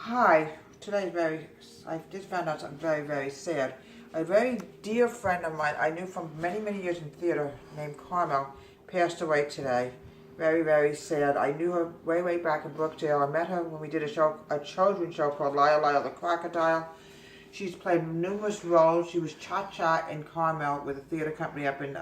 Hi, I just found out something very sad. A very dear friend of mine I knew from many years in theater named Carmel passed away today. Very sad. I knew her way back in Brookdale. I met her when we did a children's show called Lyle the Crocodile. She's played numerous roles. She was Cha-Cha in Carmel with a theater company up in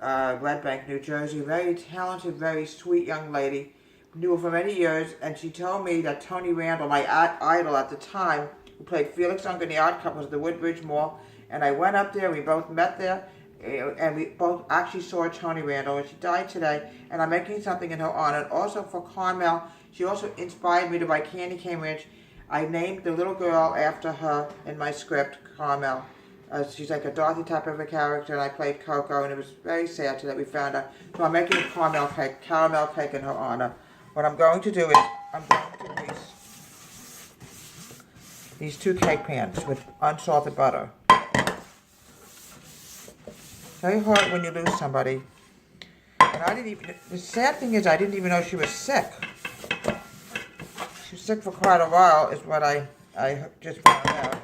Red Bank, New Jersey. Very talented, very sweet young lady. Knew her for many years, and she told me that Tony Randall, my idol at the time, who played Felix Unger in the Art Cup, was at the Woodbridge Mall, and I went up there, we both met there, and we both actually saw Tony Randall, and she died today, and I'm making something in her honor. And also for Carmel, she also inspired me to write Candy Cane Ranch. I named the little girl after her in my script, Carmel. She's like a Dorothy type of a character, and I played Coco, and it was very sad that we found her. So I'm making a caramel cake in her honor. What I'm going to do is, I'm going to grease these 2 cake pans with unsalted butter. Very hard when you lose somebody. And the sad thing is I didn't even know she was sick. She was sick for quite a while, is what I just found out.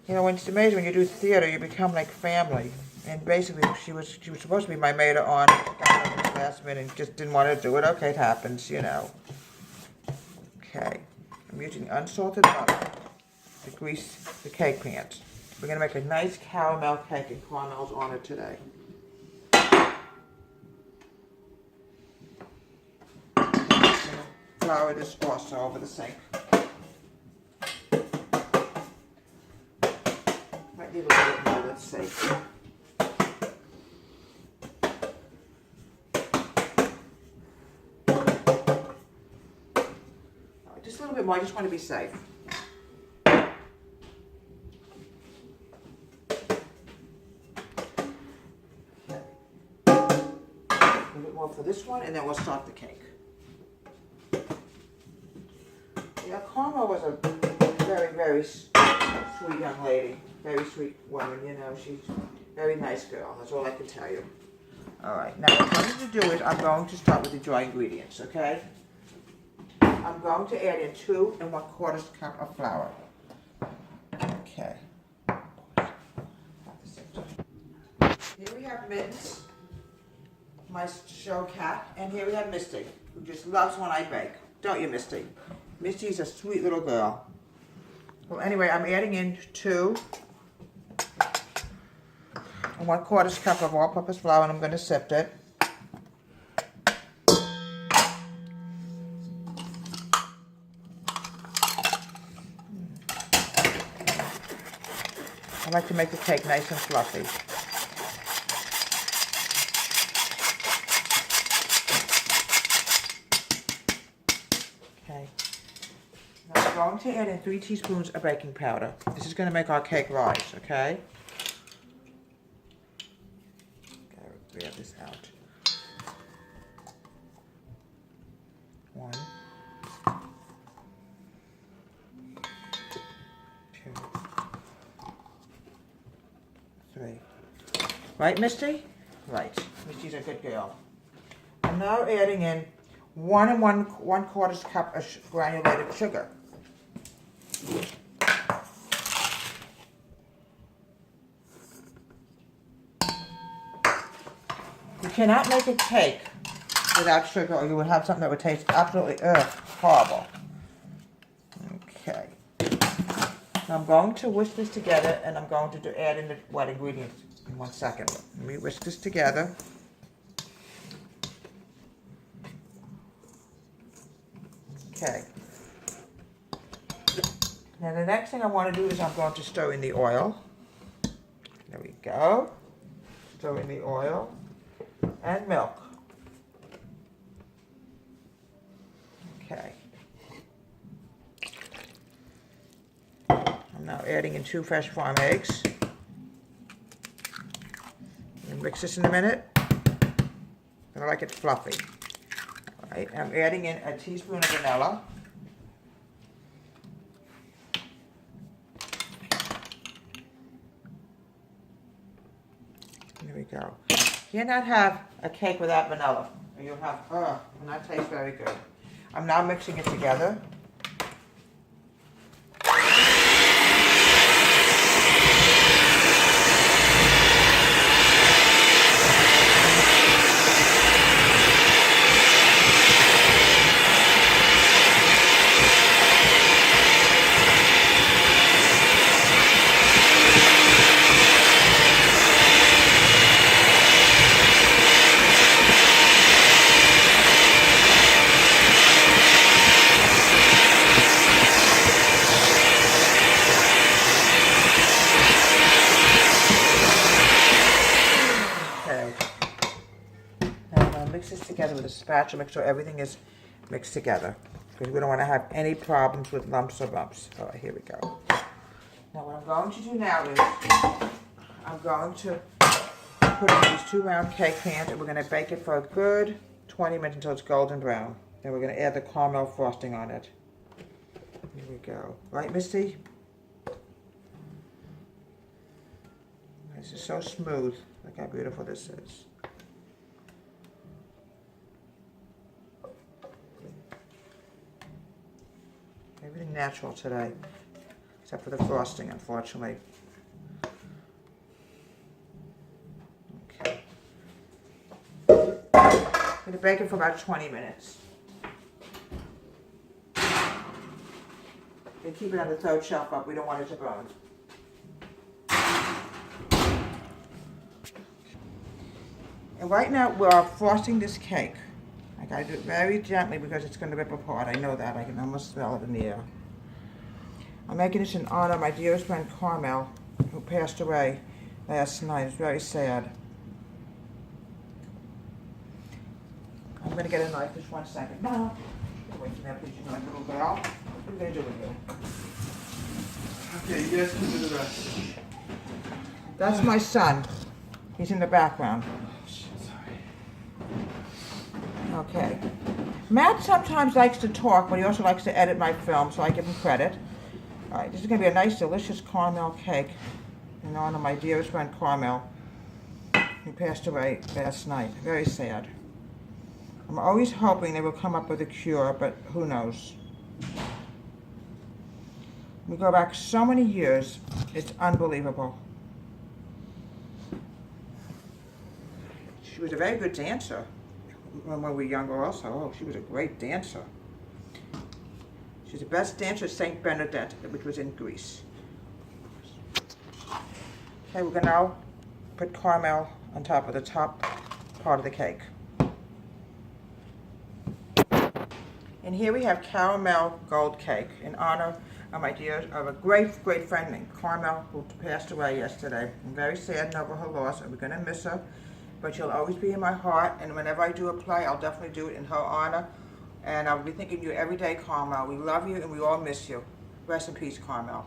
You know, it's amazing when you do theater, you become like family. And basically, she was supposed to be my maid of honor. Got up at the last minute and just didn't want to do it. Okay, it happens, you know. Okay, I'm using unsalted butter to grease the cake pans. We're going to make a nice caramel cake in Carmel's honor today. Flour this also over the sink. Might need a little bit more, let's see. Just a little bit more, I just want to be safe. A little bit more for this one, and then we'll start the cake. Yeah, Carmel was a very sweet young lady. Very sweet woman, you know. She's a very nice girl. That's all I can tell you. Alright, now what I'm going to do is I'm going to start with the dry ingredients, okay? I'm going to add in 2 1/4 cup of flour. Okay. Here we have Mittens, my show cat, and here we have Misty, who just loves when I bake. Don't you, Misty? Misty's a sweet little girl. Well, anyway, I'm adding in 2 1/4 cup of all-purpose flour, and I'm going to sift it. I like to make the cake nice and fluffy. Okay. Now I'm going to add in 3 teaspoons of baking powder. This is going to make our cake rise, okay? Grab this out. 1, 2, 3. Right, Misty? Right. Misty's a good girl. I'm now adding in 1 1/4 cup of granulated sugar. You cannot make a cake without sugar, or you would have something that would taste absolutely horrible. Okay. Now I'm going to whisk this together, and I'm going to add in the wet ingredients in 1 second. Let me whisk this together. Okay. Now the next thing I want to do is I'm going to stir in the oil. There we go. Stir in the oil and milk. Okay. I'm now adding in 2 fresh farm eggs. And mix this in a minute. I like it fluffy. All right, I'm adding in a teaspoon of vanilla. There we go. You cannot have a cake without vanilla, or you'll have, and that tastes very good. I'm now mixing it together. Mix this together with a spatula, make sure everything is mixed together, because we don't want to have any problems with lumps or bumps. All right, here we go. Now what I'm going to do now is I'm going to put in these 2 round cake pans, and we're going to bake it for a good 20 minutes until it's golden brown. Then we're going to add the caramel frosting on it. Here we go. Right, Misty? This is so smooth. Look how beautiful this is. Everything natural today, except for the frosting, unfortunately. Okay. I'm going to bake it for about 20 minutes. And keep it on the third shelf up. We don't want it to burn. And right now we're frosting this cake. I gotta do it very gently because it's gonna rip apart. I know that. I can almost smell it in the air. I'm making this in honor of my dearest friend Carmel, who passed away last night. It's very sad. I'm gonna get a knife. Just 1 second. No. Wait for that, please. You're like a little girl. What are you gonna do with you? Okay, you guys can do the rest. That's my son. He's in the background. Okay. Matt sometimes likes to talk, but he also likes to edit my film, so I give him credit. All right, this is going to be a nice, delicious caramel cake in honor of my dearest friend Carmel, who passed away last night. Very sad. I'm always hoping they will come up with a cure, but who knows. We go back so many years, it's unbelievable. She was a very good dancer. When we were younger also. Oh, she was a great dancer. She's the best dancer at St. Bernadette, which was in Greece. Okay, we're going to now put caramel on top of the top part of the cake. And here we have caramel gold cake in honor of of a great friend named Carmel, who passed away yesterday. I'm very sad over her loss, and we're going to miss her. But she'll always be in my heart, and whenever I do a play, I'll definitely do it in her honor. And I'll be thinking of you every day, Carmel. We love you, and we all miss you. Rest in peace, Carmel.